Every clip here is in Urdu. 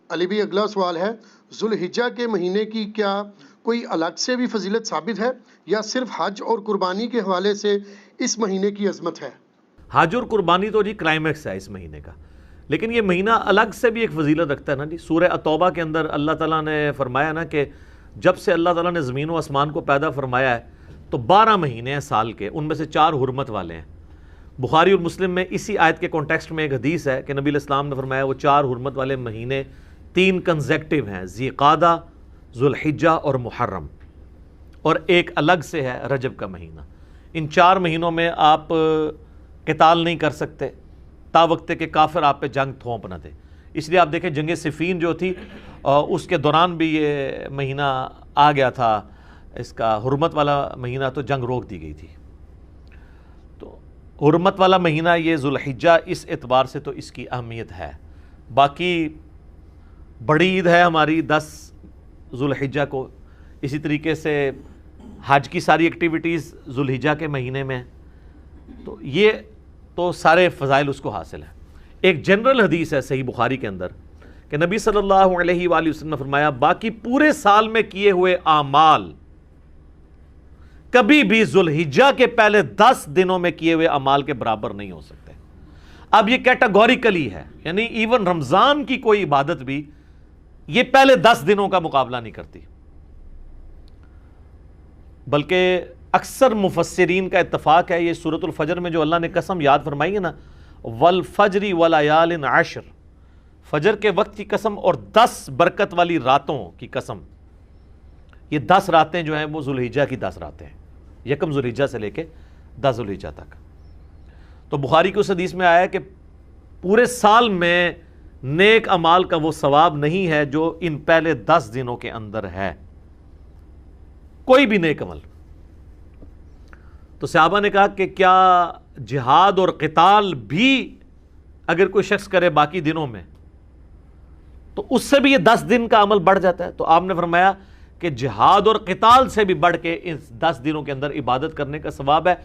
علی بھی اگلا سوال ہے، ذوالحجہ کے مہینے کی کیا کوئی الگ سے بھی فضیلت ثابت ہے یا صرف حج اور قربانی کے حوالے سے اس مہینے کی عظمت ہے؟ حج اور قربانی تو جی کلائمیکس ہے اس مہینے کا، لیکن یہ مہینہ الگ سے بھی ایک فضیلت رکھتا ہے نا جی۔ سورہ التوبہ کے اندر اللہ تعالیٰ نے فرمایا نا کہ جب سے اللہ تعالیٰ نے زمین و آسمان کو پیدا فرمایا ہے تو 12 مہینے ہیں سال کے، ان میں سے 4 حرمت والے ہیں۔ بخاری اور مسلم میں اسی آیت کے کانٹیکسٹ میں ایک حدیث ہے کہ نبی علیہ السلام نے فرمایا وہ 4 حرمت والے مہینے 3 کنزیکٹیو ہیں، ذی قعدہ، ذوالحجہ اور محرم، اور ایک الگ سے ہے رجب کا مہینہ۔ ان 4 مہینوں میں آپ قتال نہیں کر سکتے تا وقت کہ کافر آپ پہ جنگ تھوپ نہ دے۔ اس لیے آپ دیکھیں جنگ صفین جو تھی اس کے دوران بھی یہ مہینہ آ گیا تھا، اس کا حرمت والا مہینہ، تو جنگ روک دی گئی تھی۔ تو حرمت والا مہینہ یہ ذوالحجہ، اس اعتبار سے تو اس کی اہمیت ہے۔ باقی بڑی عید ہے ہماری 10 ذوالحجہ کو، اسی طریقے سے حج کی ساری ایکٹیویٹیز ذوالحجہ کے مہینے میں، تو یہ تو سارے فضائل اس کو حاصل ہیں۔ ایک جنرل حدیث ہے صحیح بخاری کے اندر کہ نبی صلی اللہ علیہ وآلہ وسلم نے فرمایا باقی پورے سال میں کیے ہوئے اعمال کبھی بھی ذوالحجہ کے پہلے 10 دنوں میں کیے ہوئے اعمال کے برابر نہیں ہو سکتے۔ اب یہ کیٹاگوریکلی ہے، یعنی ایون رمضان کی کوئی عبادت بھی یہ پہلے 10 دنوں کا مقابلہ نہیں کرتی، بلکہ اکثر مفسرین کا اتفاق ہے یہ سورۃ الفجر میں جو اللہ نے قسم یاد فرمائی ہے نا، والفجر ولیال عشر، فجر کے وقت کی قسم اور 10 برکت والی راتوں کی قسم، یہ 10 راتیں جو ہیں وہ ذوالحجہ کی 10 راتیں ہیں، یکم ذوالحجہ سے لے کے 10 ذوالحجہ تک۔ تو بخاری کی اس حدیث میں آیا ہے کہ پورے سال میں نیک اعمال کا وہ ثواب نہیں ہے جو ان پہلے 10 دنوں کے اندر ہے، کوئی بھی نیک عمل۔ تو صحابہ نے کہا کہ کیا جہاد اور قتال بھی اگر کوئی شخص کرے باقی دنوں میں تو اس سے بھی یہ 10 دن کا عمل بڑھ جاتا ہے؟ تو آپ نے فرمایا کہ جہاد اور قتال سے بھی بڑھ کے ان 10 دنوں کے اندر عبادت کرنے کا ثواب ہے،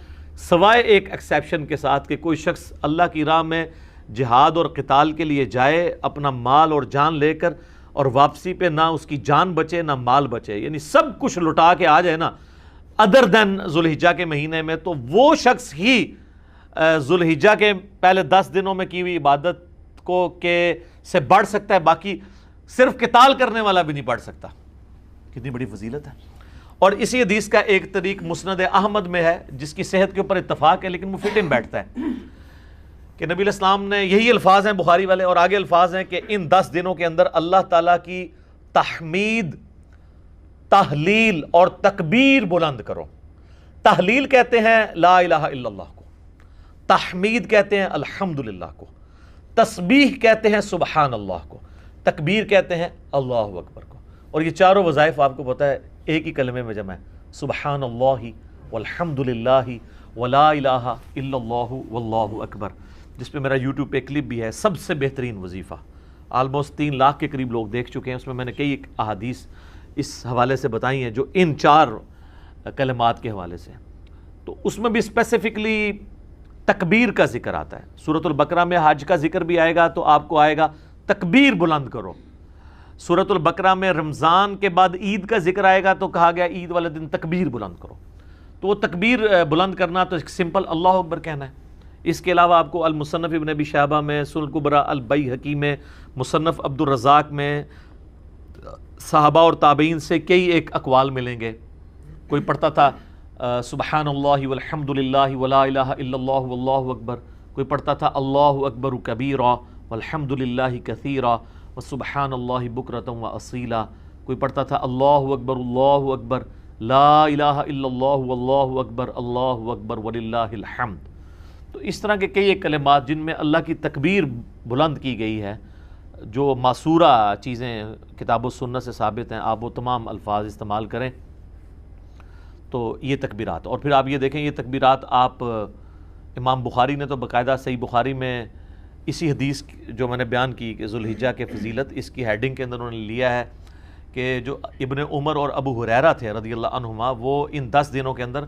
سوائے ایک ایکسیپشن کے ساتھ کہ کوئی شخص اللہ کی راہ میں جہاد اور قتال کے لیے جائے اپنا مال اور جان لے کر، اور واپسی پہ نہ اس کی جان بچے نہ مال بچے، یعنی سب کچھ لٹا کے آ جائے نا ادر دین ذوالحجہ کے مہینے میں، تو وہ شخص ہی ذوالحجہ کے پہلے 10 دنوں میں کی ہوئی عبادت کو کے سے بڑھ سکتا ہے، باقی صرف قتال کرنے والا بھی نہیں بڑھ سکتا۔ کتنی بڑی فضیلت ہے۔ اور اسی حدیث کا ایک طریق مسند احمد میں ہے جس کی صحت کے اوپر اتفاق ہے لیکن وہ فٹ ان بیٹھتا ہے کہ نبی علیہ السلام نے یہی الفاظ ہیں بخاری والے، اور آگے الفاظ ہیں کہ ان 10 دنوں کے اندر اللہ تعالیٰ کی تحمید، تحلیل اور تکبیر بلند کرو۔ تحلیل کہتے ہیں لا الہ الا اللہ کو، تحمید کہتے ہیں الحمدللہ کو، تسبیح کہتے ہیں سبحان اللہ کو، تکبیر کہتے ہیں اللہ اکبر کو۔ اور یہ چاروں وظائف آپ کو پتہ ہے ایک ہی کلمے میں جمع ہے، سبحان اللہ والحمدللہ ولا الہ الا اللہ واللہ اکبر، جس پہ میرا یوٹیوب پہ کلپ بھی ہے، سب سے بہترین وظیفہ، آلموسٹ 3 لاکھ کے قریب لوگ دیکھ چکے ہیں۔ اس میں میں نے کئی احادیث اس حوالے سے بتائی ہیں جو ان 4 کلمات کے حوالے سے، تو اس میں بھی اسپیسیفکلی تکبیر کا ذکر آتا ہے۔ سورۃ البقرہ میں حج کا ذکر بھی آئے گا تو آپ کو آئے گا تکبیر بلند کرو۔ سورۃ البقرہ میں رمضان کے بعد عید کا ذکر آئے گا تو کہا گیا عید والے دن تکبیر بلند کرو۔ تو وہ تکبیر بلند کرنا تو سمپل اللہ اکبر کہنا ہے۔ اس کے علاوہ آپ کو المصنف ابن ابی شیبہ میں، سنن الکبریٰ البیہقی میں، مصنف عبد الرزاق میں صحابہ اور تابعین سے کئی ایک اقوال ملیں گے۔ کوئی پڑھتا تھا سبحان اللہ والحمدللہ ولا الہ الا اللہ واللہ اکبر، کوئی پڑھتا تھا اللہ اکبر کبیرا والحمدللہ کثیرا وسبحان اللہ بکرۃ واصیلا، کوئی پڑھتا تھا اللہ اکبر لا الہ الا اللہ واللہ اکبر وللہ الحمد۔ تو اس طرح کے کئی ایک کلمات جن میں اللہ کی تکبیر بلند کی گئی ہے، جو معصورہ چیزیں کتاب و سنت سے ثابت ہیں، آپ وہ تمام الفاظ استعمال کریں تو یہ تکبیرات۔ اور پھر آپ یہ دیکھیں یہ تکبیرات آپ امام بخاری نے تو باقاعدہ صحیح بخاری میں اسی حدیث جو میں نے بیان کی کہ ذوالحجہ کے فضیلت، اس کی ہیڈنگ کے اندر انہوں نے لیا ہے کہ جو ابن عمر اور ابو ہریرہ تھے رضی اللہ عنہما، وہ ان 10 دنوں کے اندر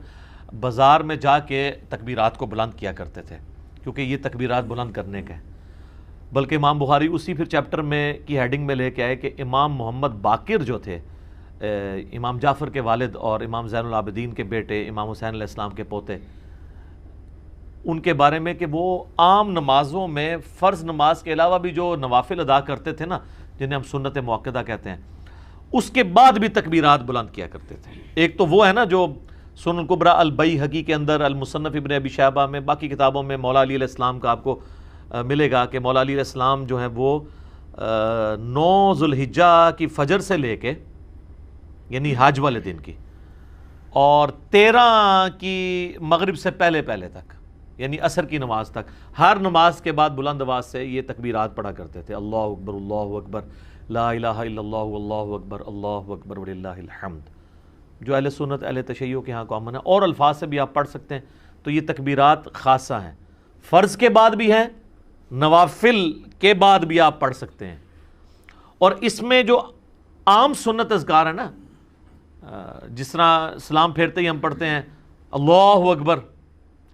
بازار میں جا کے تکبیرات کو بلند کیا کرتے تھے، کیونکہ یہ تکبیرات بلند کرنے کے بلکہ امام بخاری اسی پھر چیپٹر میں کی ہیڈنگ میں لے کے آئے کہ امام محمد باقر جو تھے، امام جعفر کے والد اور امام زین العابدین کے بیٹے، امام حسین علیہ السلام کے پوتے، ان کے بارے میں کہ وہ عام نمازوں میں فرض نماز کے علاوہ بھی جو نوافل ادا کرتے تھے نا، جنہیں ہم سنت مؤکدہ کہتے ہیں، اس کے بعد بھی تکبیرات بلند کیا کرتے تھے۔ ایک تو وہ ہے نا جو سنن الکبریٰ البیہقی کے اندر، المصنف ابن ابی شیبہ میں، باقی کتابوں میں مولا علی علیہ السلام کا آپ کو ملے گا کہ مولا علی علیہ السلام جو ہیں وہ 9 ذوالحجہ کی فجر سے لے کے، یعنی حج والے دن کی، اور 13 کی مغرب سے پہلے تک، یعنی عصر کی نماز تک، ہر نماز کے بعد بلند آواز سے یہ تکبیرات پڑھا کرتے تھے۔ اللہ اکبر، اللہ اکبر، لا الہ الا اللہ، اللہ اکبر، اللہ اکبر وللہ الحمد، جو اہل سنت اہل تشیع کے ہاں کامن ہے، اور الفاظ سے بھی آپ پڑھ سکتے ہیں۔ تو یہ تکبیرات خاصہ ہیں، فرض کے بعد بھی ہیں، نوافل کے بعد بھی آپ پڑھ سکتے ہیں۔ اور اس میں جو عام سنت اذکار ہے نا، جس طرح سلام پھیرتے ہی ہم پڑھتے ہیں اللہ اکبر،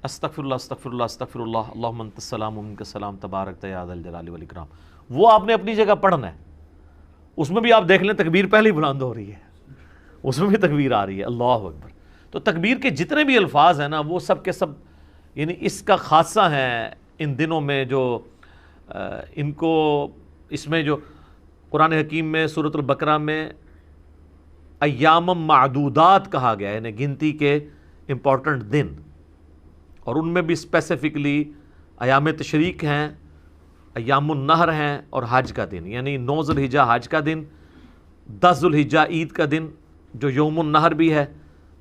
استغفر اللہ استغفر اللہ استغفر اللہ، اللہم انت السلام و منک السلام تبارک یا ذا الجلال والاکرام، وہ آپ نے اپنی جگہ پڑھنا ہے۔ اس میں بھی آپ دیکھ لیں تکبیر پہلے ہی بلند ہو رہی ہے، اس میں بھی تکبیر آ رہی ہے اللہ اکبر۔ تو تکبیر کے جتنے بھی الفاظ ہیں نا، وہ سب کے سب یعنی اس کا خاصہ ہے ان دنوں میں، جو ان کو اس میں جو قرآن حکیم میں سورۃ البقرہ میں ایام معدودات کہا گیا ہے، یعنی گنتی کے امپورٹنٹ دن، اور ان میں بھی اسپیسیفکلی ایام تشریق ہیں، ایام النہر ہیں، اور حج کا دن، یعنی 9 ذوالحجہ حج کا دن، 10 ذوالحجہ عید کا دن جو یوم النہر بھی ہے،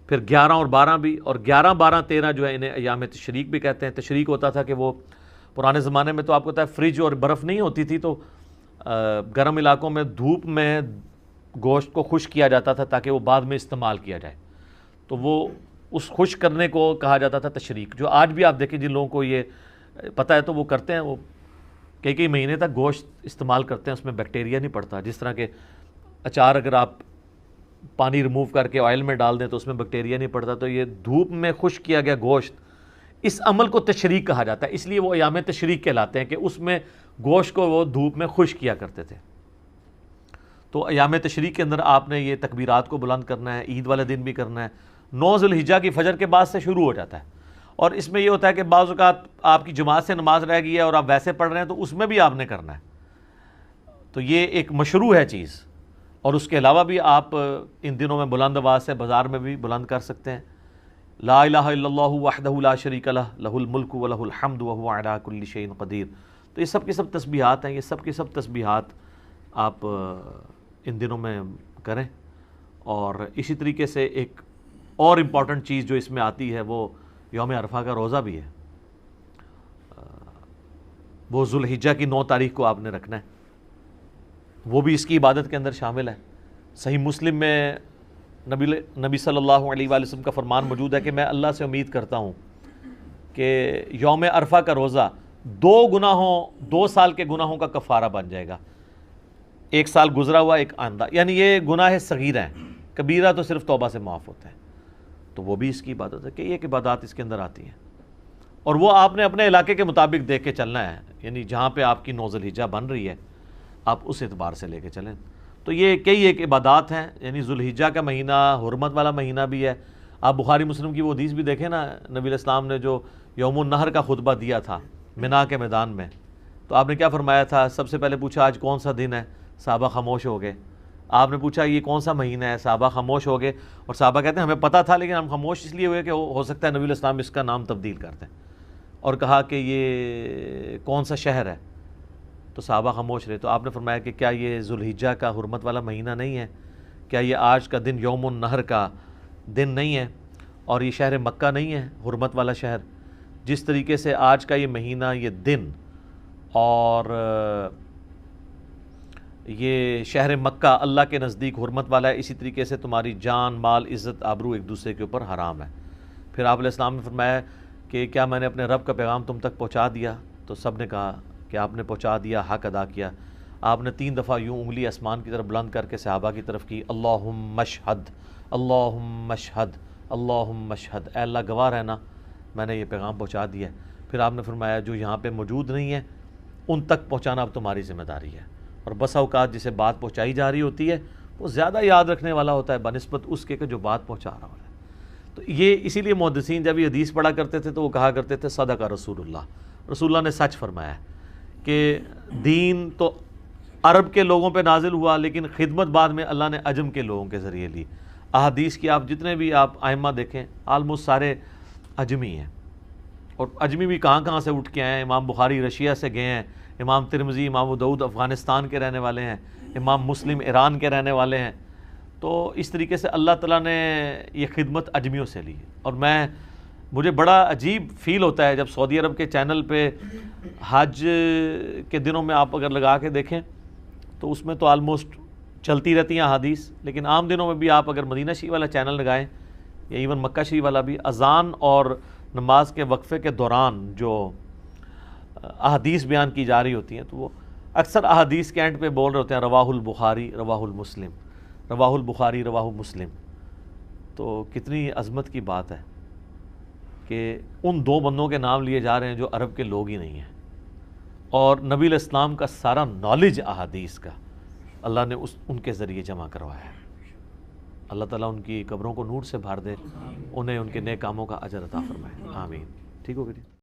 پھر 11 اور 12 بھی، اور 11 12 13 جو ہے انہیں ایام تشریق بھی کہتے ہیں۔ تشریق ہوتا تھا کہ وہ پرانے زمانے میں تو آپ کو پتہ ہے فریج اور برف نہیں ہوتی تھی، تو گرم علاقوں میں دھوپ میں گوشت کو خشک کیا جاتا تھا تاکہ وہ بعد میں استعمال کیا جائے، تو وہ اس خشک کرنے کو کہا جاتا تھا تشریق، جو آج بھی آپ دیکھیں جن لوگوں کو یہ پتہ ہے تو وہ کرتے ہیں، وہ کئی مہینے تک گوشت استعمال کرتے ہیں، اس میں بیکٹیریا نہیں پڑتا۔ جس طرح کہ اچار اگر آپ پانی ریموو کر کے آئل میں ڈال دیں تو اس میں بیکٹیریا نہیں پڑتا، تو یہ دھوپ میں خشک کیا گیا گوشت، اس عمل کو تشریق کہا جاتا ہے، اس لیے وہ ایام تشریق کہلاتے ہیں کہ اس میں گوشت کو وہ دھوپ میں خشک کیا کرتے تھے۔ تو ایام تشریق کے اندر آپ نے یہ تکبیرات کو بلند کرنا ہے، عید والے دن بھی کرنا ہے۔ 9 ذوالحجہ کی فجر کے بعد سے شروع ہو جاتا ہے، اور اس میں یہ ہوتا ہے کہ بعض اوقات آپ کی جماعت سے نماز رہ گئی ہے اور آپ ویسے پڑھ رہے ہیں تو اس میں بھی آپ نے کرنا ہے، تو یہ ایک مشروع ہے چیز۔ اور اس کے علاوہ بھی آپ ان دنوں میں بلند آواز سے بازار میں بھی بلند کر سکتے ہیں، لا الہ الا اللہ وحدہ لا شریک لہ، لہ الملک و لہ الحمد وہو علی کل شیء قدیر۔ تو یہ سب کی سب تسبیحات ہیں، یہ سب کی سب تسبیحات آپ ان دنوں میں کریں۔ اور اسی طریقے سے ایک اور امپورٹنٹ چیز جو اس میں آتی ہے وہ یوم عرفہ کا روزہ بھی ہے، وہ ذوالحجہ کی 9 تاریخ کو آپ نے رکھنا ہے، وہ بھی اس کی عبادت کے اندر شامل ہے۔ صحیح مسلم میں نبی صلی اللہ علیہ وآلہ وسلم کا فرمان موجود ہے کہ میں اللہ سے امید کرتا ہوں کہ یوم عرفہ کا روزہ 2 سال کے گناہوں کا کفارہ بن جائے گا، 1 سال گزرا ہوا ایک آئندہ، یعنی یہ گناہ صغیرہ ہیں، کبیرہ تو صرف توبہ سے معاف ہوتا ہے، تو وہ بھی اس کی عبادت ہے کہ ایک عبادات اس کے اندر آتی ہیں۔ اور وہ آپ نے اپنے علاقے کے مطابق دیکھ کے چلنا ہے، یعنی جہاں پہ آپ کی 9 ذوالحجہ بن رہی ہے آپ اس اعتبار سے لے کے چلیں۔ تو یہ کئی ایک عبادات ہیں، یعنی ذوالحجہ کا مہینہ حرمت والا مہینہ بھی ہے۔ آپ بخاری مسلم کی وہ حدیث بھی دیکھیں نا، نبی علیہ السلام نے جو یوم النہر کا خطبہ دیا تھا منا کے میدان میں، تو آپ نے کیا فرمایا تھا؟ سب سے پہلے پوچھا آج کون سا دن ہے، صحابہ خاموش ہو گئے۔ آپ نے پوچھا یہ کون سا مہینہ ہے، صحابہ خاموش ہو گئے، اور صحابہ کہتے ہیں ہمیں پتہ تھا لیکن ہم خاموش اس لیے ہوئے کہ ہو سکتا ہے نبی علیہ السلام اس کا نام تبدیل کر دیں، اور کہا کہ یہ کون سا شہر ہے، تو صحابہ خاموش رہے۔ تو آپ نے فرمایا کہ کیا یہ ذوالحجہ کا حرمت والا مہینہ نہیں ہے؟ کیا یہ آج کا دن یوم النہر کا دن نہیں ہے؟ اور یہ شہر مکہ نہیں ہے حرمت والا شہر؟ جس طریقے سے آج کا یہ مہینہ، یہ دن، اور یہ شہر مکہ اللہ کے نزدیک حرمت والا ہے، اسی طریقے سے تمہاری جان، مال، عزت، آبرو ایک دوسرے کے اوپر حرام ہے۔ پھر آپ علیہ السلام نے فرمایا کہ کیا میں نے اپنے رب کا پیغام تم تک پہنچا دیا؟ تو سب نے کہا کہ آپ نے پہنچا دیا، حق ادا کیا۔ آپ نے 3 دفعہ یوں انگلی آسمان کی طرف بلند کر کے صحابہ کی طرف کی، اللہم اشہد، اللہم اشہد، اللہم اشہد، اے اللہ گواہ رہنا میں نے یہ پیغام پہنچا دیا ہے۔ پھر آپ نے فرمایا جو یہاں پہ موجود نہیں ہے ان تک پہنچانا اب تمہاری ذمہ داری ہے. اور بس اوقات جسے بات پہنچائی جا رہی ہوتی ہے وہ زیادہ یاد رکھنے والا ہوتا ہے بنسبت اس کے کہ جو بات پہنچا رہا ہوتا ہے. تو یہ اسی لیے محدثین جب یہ حدیث پڑھا کرتے تھے تو وہ کہا کرتے تھے صدق رسول اللہ, رسول اللہ نے سچ فرمایا ہے کہ دین تو عرب کے لوگوں پہ نازل ہوا لیکن خدمت بعد میں اللہ نے عجم کے لوگوں کے ذریعے لی. احادیث کی آپ جتنے بھی آپ ائمہ دیکھیں آلموسٹ سارے عجمی ہیں, اور عجمی بھی کہاں کہاں سے اٹھ کے آئے ہیں. امام بخاری رشیا سے گئے ہیں, امام ترمذی امام ابو داؤد افغانستان کے رہنے والے ہیں, امام مسلم ایران کے رہنے والے ہیں. تو اس طریقے سے اللہ تعالیٰ نے یہ خدمت عجمیوں سے لی. اور مجھے بڑا عجیب فیل ہوتا ہے جب سعودی عرب کے چینل پہ حج کے دنوں میں آپ اگر لگا کے دیکھیں تو اس میں تو آلموسٹ چلتی رہتی ہیں احادیث, لیکن عام دنوں میں بھی آپ اگر مدینہ شریف والا چینل لگائیں یا ایون مکہ شریف والا بھی, اذان اور نماز کے وقفے کے دوران جو احادیث بیان کی جا رہی ہوتی ہیں تو وہ اکثر احادیث کے اینڈ پہ بول رہے ہوتے ہیں رواہ البخاری رواہ المسلم, رواہ البخاری رواہ مسلم. تو کتنی عظمت کی بات ہے کہ ان دو بندوں کے نام لیے جا رہے ہیں جو عرب کے لوگ ہی نہیں ہیں, اور نبی علیہ السلام کا سارا نالج احادیث کا اللہ نے ان کے ذریعے جمع کروایا ہے. اللہ تعالیٰ ان کی قبروں کو نور سے بھر دے, انہیں ان کے نیک کاموں کا اجر عطا فرمائے, آمین. ٹھیک ہو گئی.